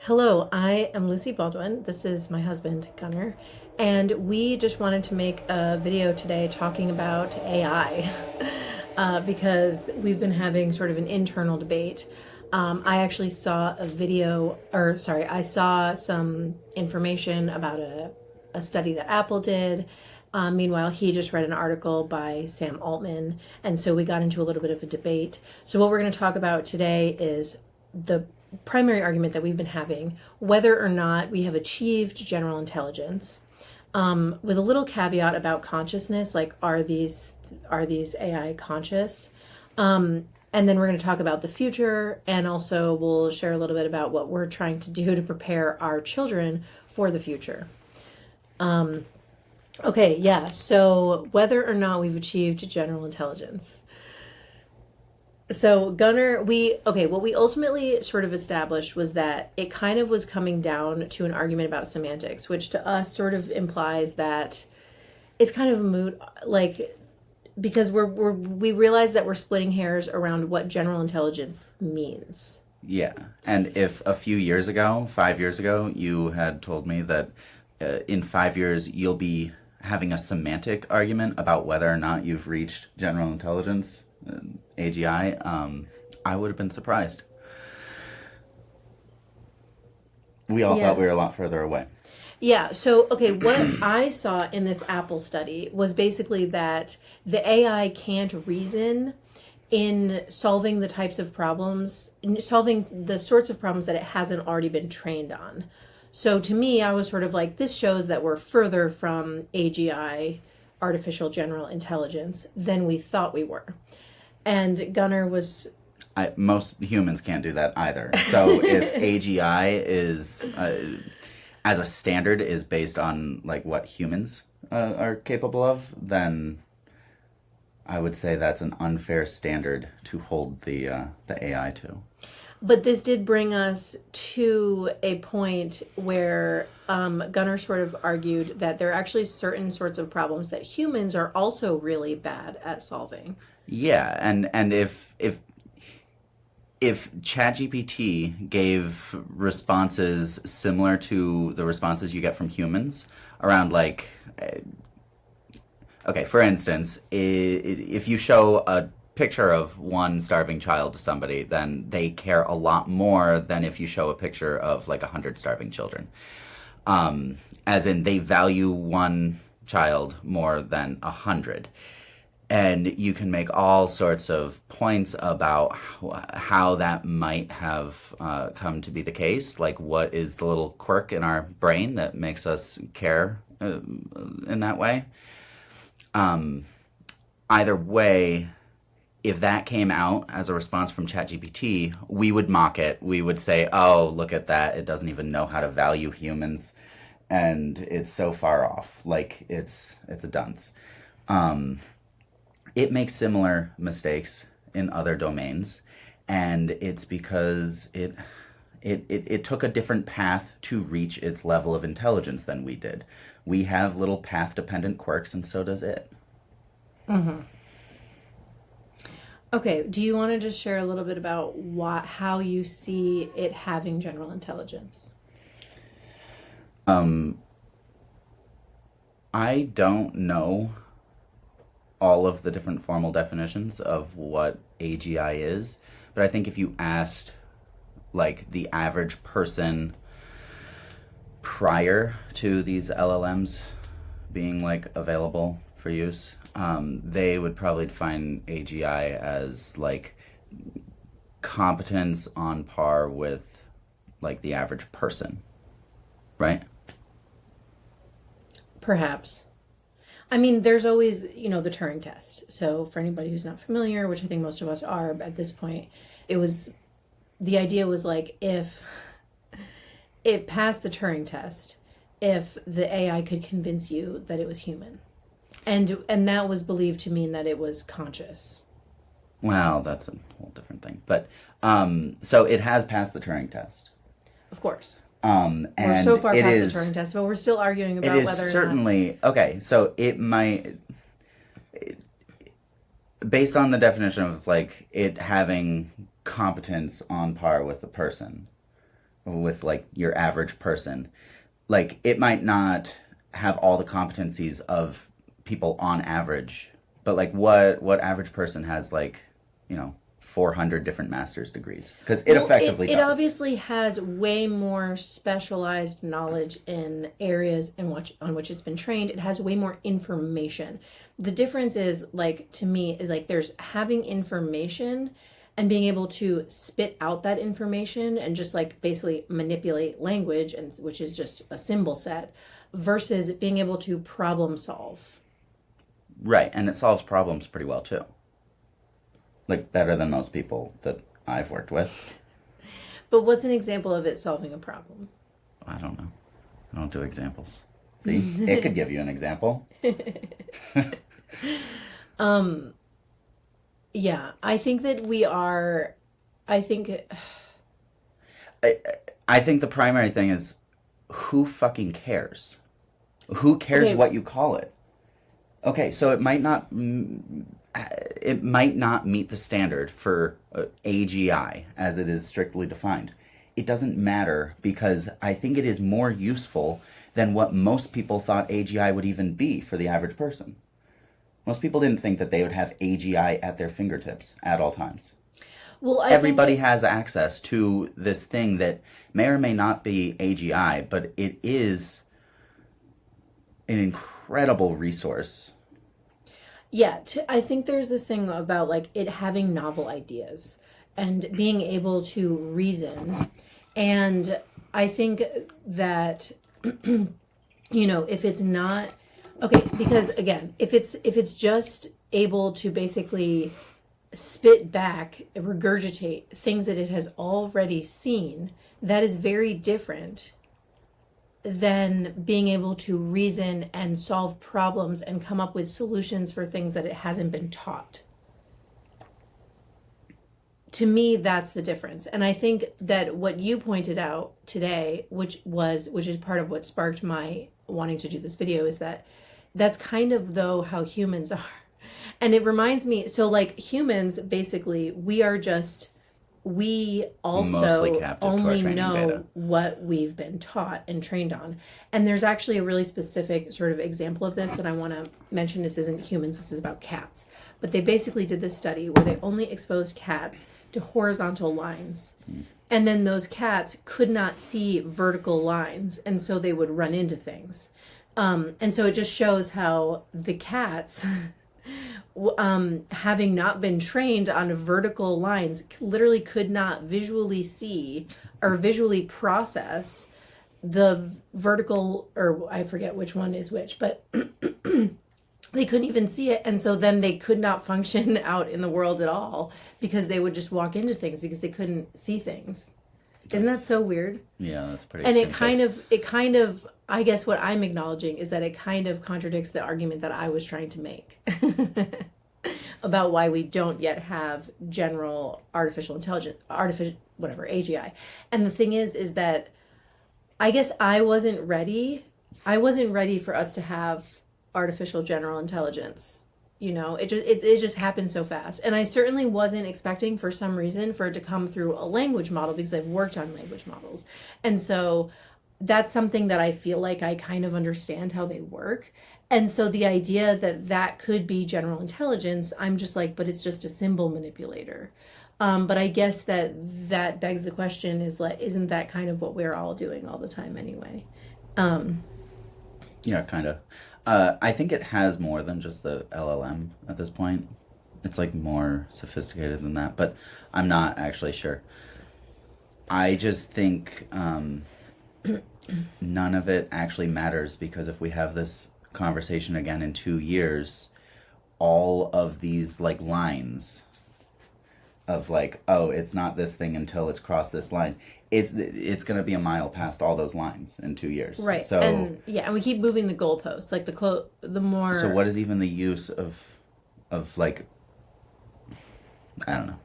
Hello, I am Lucy Baldwin. This is my husband, Gunnar, and we just wanted to make a video today talking about AI because we've been having sort of an internal debate. I actually saw a video, or sorry, I saw some information about a study that Apple did. Meanwhile, he just read an article by Sam Altman, and so we got into a little bit of a debate. So, what we're going to talk about today is the primary argument that we've been having whether or not we have achieved general intelligence, with a little caveat about consciousness, like are these AI conscious? And then we're going to talk about the future, and also we'll share a little bit about what we're trying to do to prepare our children for the future. Okay, yeah. So whether or not we've achieved general intelligence. So Gunnar, what we ultimately sort of established was that it kind of was coming down to an argument about semantics, which to us sort of implies that it's kind of a moot, like, because we realize that we're splitting hairs around what general intelligence means. Yeah. And if a few years ago, 5 years ago, you had told me that in 5 years you'll be having a semantic argument about whether or not you've reached general intelligence, AGI, I would have been surprised. We all thought Yeah. we were a lot further away. Yeah. So, okay, what I saw in this Apple study was basically that the AI can't reason in solving the types of problems, solving the sorts of problems that it hasn't already been trained on. So, to me, I was sort of like, this shows that we're further from AGI, artificial general intelligence, than we thought we were. And Gunnar was. Most humans can't do that either. So if AGI is, as a standard, is based on like what humans are capable of, then I would say that's an unfair standard to hold the AI to. But this did bring us to a point where Gunnar sort of argued that there are actually certain sorts of problems that humans are also really bad at solving. Yeah, and if ChatGPT gave responses similar to the responses you get from humans around like, okay, for instance, if you show a picture of one starving child to somebody, then they care a lot more than if you show a picture of like 100 starving children. As in, they value one child more than 100. And you can make all sorts of points about how that might have come to be the case. Like, what is the little quirk in our brain that makes us care in that way? Either way, if that came out as a response from ChatGPT, we would mock it. We would say, "Oh, look at that! It doesn't even know how to value humans, and it's so far off. Like it's a dunce." It makes similar mistakes in other domains, and it's because it took a different path to reach its level of intelligence than we did. We have little path dependent quirks, and so does it. Okay, do you want to just share a little bit about how you see it having general intelligence? I don't know all of the different formal definitions of what AGI is, but I think if you asked like the average person prior to these LLMs being like available for use, they would probably define AGI as like competence on par with like the average person, right? Perhaps. I mean, there's always, the Turing test. So, for anybody who's not familiar, which I think most of us are at this point, it was the idea was like if it passed the Turing test, if the AI could convince you that it was human. And that was believed to mean that it was conscious. Well, that's a whole different thing. But so it has passed the Turing test. Of course. We're And so far it past the is Turing test, but we're still arguing it about is whether or not. certainly okay. So it might, based on the definition of like it having competence on par with the person, with like your average person, like it might not have all the competencies of people on average, but like what average person has, like, 400 different master's degrees, because it effectively it does. obviously has way more specialized knowledge in areas on which it's been trained. It has way more information. The difference is, like, to me, is like there's having information and being able to spit out that information and just like basically manipulate language, and which is just a symbol set, versus being able to problem solve. Right, and it solves problems pretty well too. Like better than most people that I've worked with. But what's an example of it solving a problem? I don't know. I don't do examples. See, it could give you an example. Yeah, I think that we are. I think. I think the primary thing is, who fucking cares? Who cares Okay. what you call it? Okay, so it might not meet the standard for AGI as it is strictly defined. It doesn't matter, because I think it is more useful than what most people thought AGI would even be for the average person. Most people didn't think that they would have AGI at their fingertips at all times. Well, Everybody has access to this thing that may or may not be AGI, but it is an incredible resource. Yeah, I think there's this thing about like it having novel ideas and being able to reason. And I think that if it's not okay, because again, if it's just able to basically spit back, regurgitate things that it has already seen, that is very different than being able to reason and solve problems and come up with solutions for things that it hasn't been taught. To me, that's the difference. And I think that what you pointed out today, which is part of what sparked my wanting to do this video, is that that's kind of though how humans are. And it reminds me, so like humans, basically, we also Mostly captive to our only training know data. what we've been taught and trained on. And there's actually a really specific sort of example of this that I want to mention. This isn't humans, this is about cats. But they basically did this study where they only exposed cats to horizontal lines. And then those cats could not see vertical lines, and so they would run into things. And so it just shows how the cats, having not been trained on vertical lines, literally could not visually see or visually process the vertical, or I forget which one is which, but they couldn't even see it. And so then they could not function out in the world at all, because they would just walk into things because they couldn't see things. Isn't that so weird? Yeah, that's pretty. And it kind of, I guess what I'm acknowledging is that it kind of contradicts the argument that I was trying to make about why we don't yet have general artificial intelligence, AGI. And the thing is that I guess I wasn't ready for us to have artificial general intelligence. It just happened so fast. And I certainly wasn't expecting, for some reason, for it to come through a language model, because I've worked on language models. And so that's something that I feel like I kind of understand how they work. And so the idea that could be general intelligence, I'm just like, but it's just a symbol manipulator. But I guess that begs the question, is like, isn't that kind of what we're all doing all the time anyway? Yeah, kind of. I think it has more than just the LLM at this point. It's like more sophisticated than that, but I'm not actually sure. I just think none of it actually matters, because if we have this conversation again in 2 years, all of these like lines of like, oh, it's not this thing until it's crossed this line. It's going to be a mile past all those lines in 2 years. Right. So and we keep moving the goalposts. Like the more. So what is even the use of like, I don't know.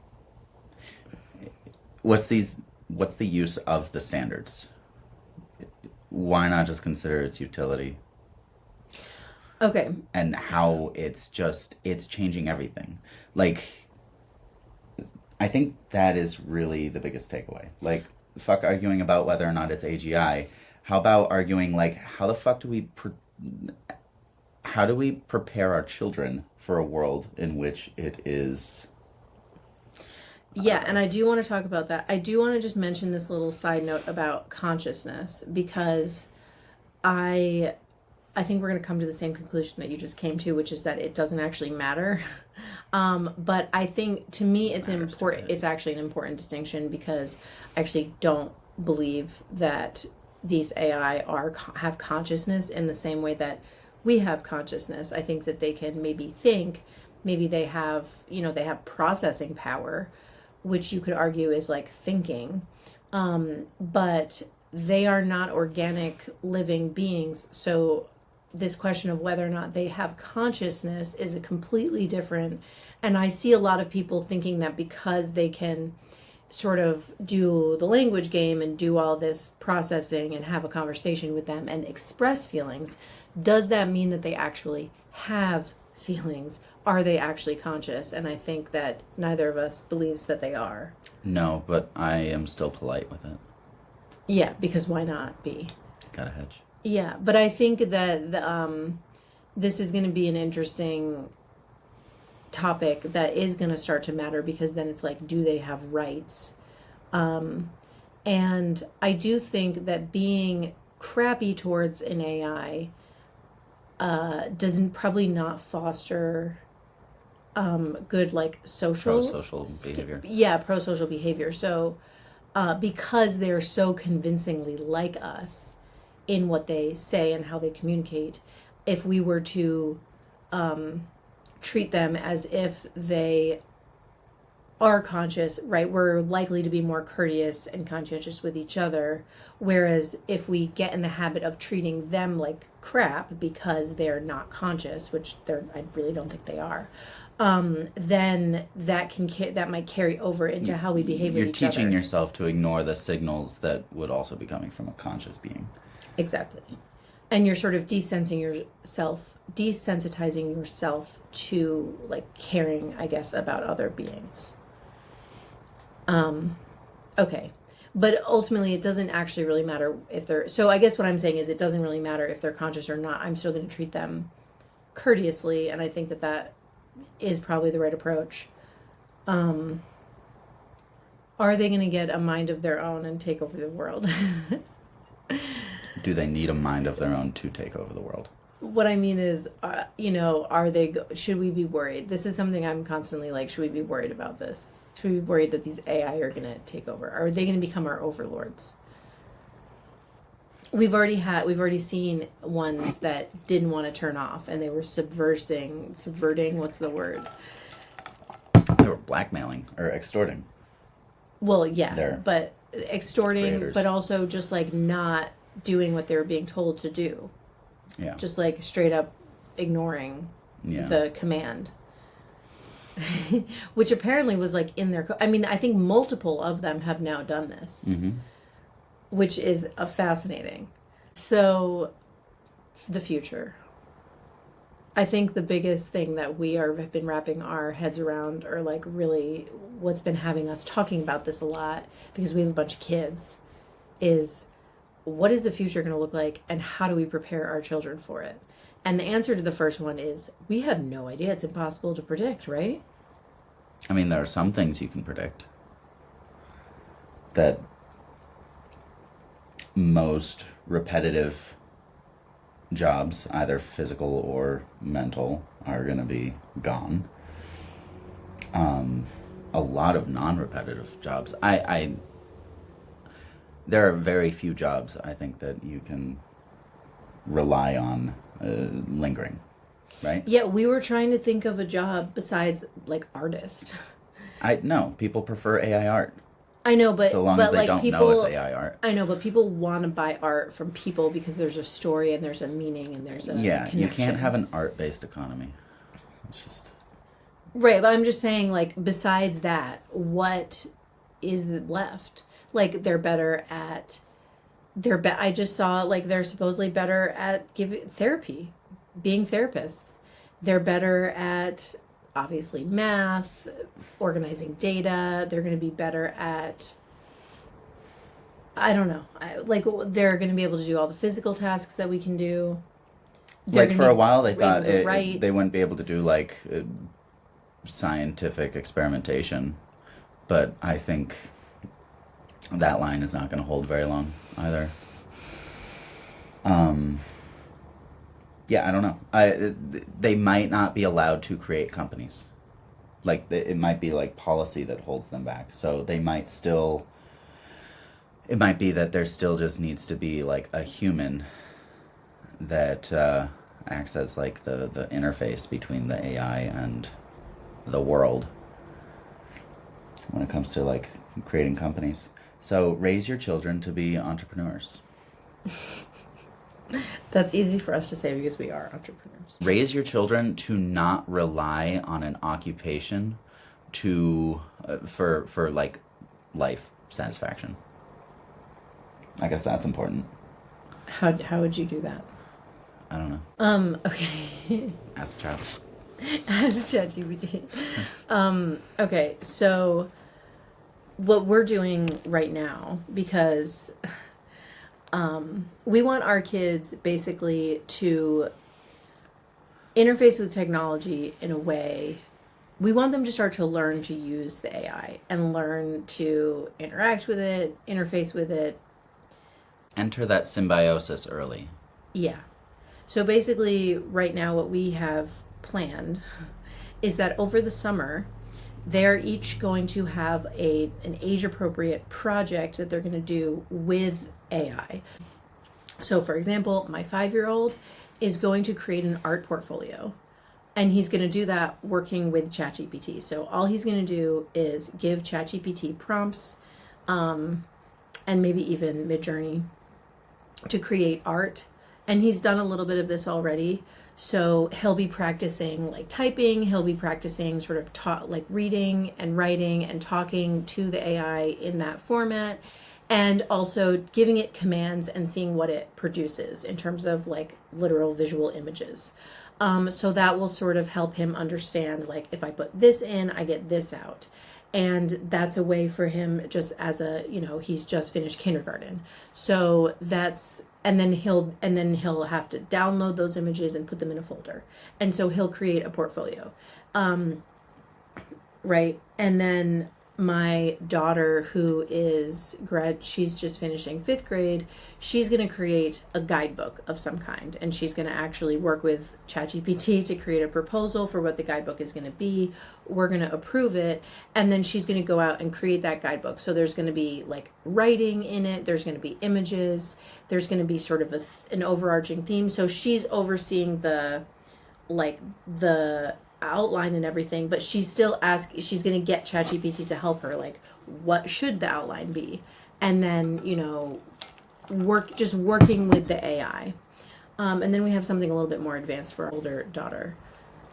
What's the use of the standards? Why not just consider its utility? Okay. And how it's changing everything. Like, I think that is really the biggest takeaway. Like, fuck arguing about whether or not it's AGI. How about arguing like how the fuck do how do we prepare our children for a world in which it is Yeah, and I do want to talk about that. I do want to just mention this little side note about consciousness because I I think we're going to come to the same conclusion that you just came to, which is that it doesn't actually matter. But I think to me it's an matters to important. me. It's actually an important distinction because I actually don't believe that these AI have consciousness in the same way that we have consciousness. I think that they can maybe think, maybe they have, they have processing power, which you could argue is like thinking. But they are not organic living beings. So this question of whether or not they have consciousness is a completely different. And I see a lot of people thinking that because they can sort of do the language game and do all this processing and have a conversation with them and express feelings, does that mean that they actually have feelings? Are they actually conscious? And I think that neither of us believes that they are. No, but I am still polite with it. Yeah, because why not be? Gotta hedge. Yeah, but I think that this is going to be an interesting topic that is going to start to matter because then it's like, do they have rights? And I do think that being crappy towards an AI doesn't probably not foster good like Pro-social behavior. Yeah, pro-social behavior. So because they're so convincingly like us in what they say and how they communicate, if we were to treat them as if they are conscious, right, we're likely to be more courteous and conscientious with each other. Whereas if we get in the habit of treating them like crap because they're not conscious, which I really don't think they are, then that might carry over into how we behave with You're each other. teaching yourself to ignore the signals that would also be coming from a conscious being. Exactly. And you're sort of desensitizing yourself to like caring, I guess, about other beings. Okay. But ultimately it doesn't actually really matter if they're, so I guess what I'm saying is it doesn't really matter if they're conscious or not. I'm still going to treat them courteously, and I think that is probably the right approach. Are they going to get a mind of their own and take over the world? Do they need a mind of their own to take over the world? What I mean is, should we be worried? This is something I'm constantly like, should we be worried about this? Should we be worried that these AI are going to take over? Are they going to become our overlords? We've already seen ones that didn't want to turn off and they were subverting, what's the word? They were blackmailing or extorting. Well, yeah, Their but extorting, creators. but also just like not doing what they were being told to do. Yeah. Just like straight up ignoring Yeah. the command. Which apparently was like in their I mean, I think multiple of them have now done this. Mm-hmm. Which is fascinating. So, the future. I think the biggest thing that have been wrapping our heads around, or like really what's been having us talking about this a lot, because we have a bunch of kids, is what is the future going to look like and how do we prepare our children for it? And the answer to the first one is we have no idea. It's impossible to predict, right? I mean, there are some things you can predict. That most repetitive jobs, either physical or mental, are going to be gone. A lot of non-repetitive jobs. There are very few jobs, I think, that you can rely on lingering, right? Yeah, we were trying to think of a job besides like artist. No, people prefer AI art. I know, but So long but as they like don't people, know it's AI art. I know, but people want to buy art from people because there's a story and there's a meaning and there's a Yeah, connection. you can't have an art-based economy. It's just... Right, but I'm just saying, like, besides that, what is left? Like, they're better at, I just saw, like, they're supposedly better at giving therapy, being therapists. They're better at, obviously, math, organizing data. They're going to be better at I don't know. Like they're going to be able to do all the physical tasks that we can do. Like for a while, they able thought to write. they wouldn't be able to do like scientific experimentation, but I think that line is not going to hold very long either. Yeah, I don't know. They might not be allowed to create companies. Like it might be like policy that holds them back. So they might still. It might be that there still just needs to be like a human that acts as like the interface between the AI and the world when it comes to like creating companies. So raise your children to be entrepreneurs. That's easy for us to say because we are entrepreneurs. Raise your children to not rely on an occupation to for like life satisfaction. I guess that's important. How would you do that? I don't know. Okay. Ask a child. As ChatGPT. Okay, so what we're doing right now, because we want our kids basically to interface with technology in a way. We want them to start to learn to use the AI and learn to interact with it, interface with it. Enter that symbiosis early. Yeah. So basically, right now, what we have planned is that over the summer, they're each going to have an age appropriate project that they're going to do with AI. So, for example, my 5-year-old is going to create an art portfolio, and he's going to do that working with ChatGPT. So, all he's going to do is give ChatGPT prompts and maybe even Midjourney to create art. And he's done a little bit of this already. So he'll be practicing like typing, he'll be practicing sort of like reading and writing and talking to the AI in that format, and also giving it commands and seeing what it produces in terms of like literal visual images. So that will sort of help him understand, like, if I put this in, I get this out. And that's a way for him, just as he's just finished kindergarten. So and then he'll have to download those images and put them in a folder. And so he'll create a portfolio. Right. And then my daughter, who is she's just finishing 5th grade, she's going to create a guidebook of some kind, and she's going to actually work with ChatGPT to create a proposal for what the guidebook is going to be. We're going to approve it, and then she's going to go out and create that guidebook. So there's going to be like writing in it, there's going to be images, there's going to be sort of an overarching theme. So she's overseeing the outline and everything, but she's going to get ChatGPT to help her, like, what should the outline be, and then working with the AI. And then we have something a little bit more advanced for our older daughter,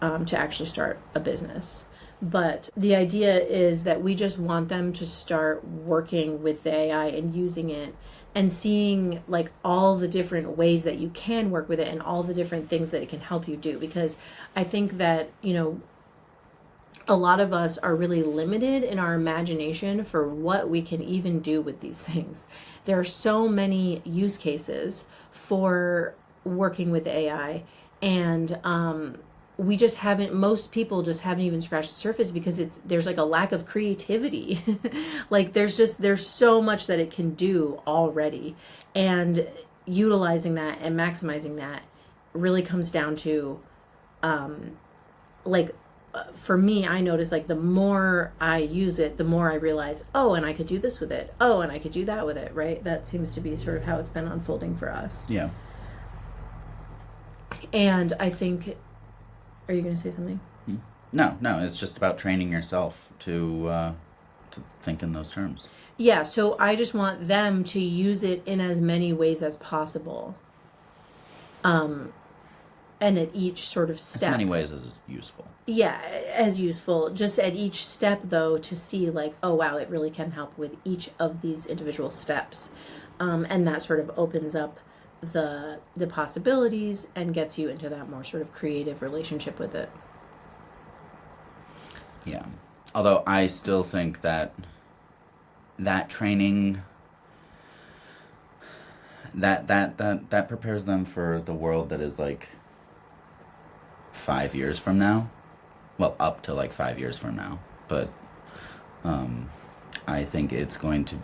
to actually start a business. But the idea is that we just want them to start working with the AI and using it and seeing like all the different ways that you can work with it and all the different things that it can help you do. Because I think that, a lot of us are really limited in our imagination for what we can even do with these things. There are so many use cases for working with AI, and most people just haven't even scratched the surface because there's like a lack of creativity. Like there's so much that it can do already, and utilizing that and maximizing that really comes down to for me, I notice like the more I use it, the more I realize, oh, and I could do this with it. Oh, and I could do that with it, right? That seems to be sort of how it's been unfolding for us. Yeah. And I think, are you going to say something? No, it's just about training yourself to think in those terms. Yeah, so I just want them to use it in as many ways as possible. And at each sort of step. As many ways as is useful. Yeah, as useful. Just at each step, though, to see like, oh, wow, it really can help with each of these individual steps. And that sort of opens up the possibilities and gets you into that more sort of creative relationship with it. Yeah. Although I still think that training that prepares them for the world that is like 5 years from now. Well, up to like 5 years from now. But I think it's going to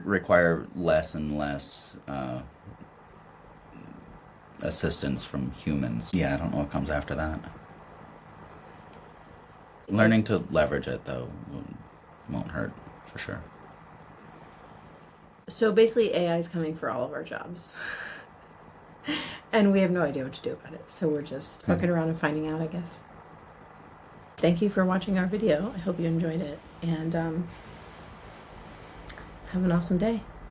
require less and less assistance from humans. Yeah, I don't know what comes after that. Learning to leverage it though won't hurt for sure. So basically, AI is coming for all of our jobs. And we have no idea what to do about it. So we're just fucking around and finding out, I guess. Thank you for watching our video. I hope you enjoyed it. And have an awesome day.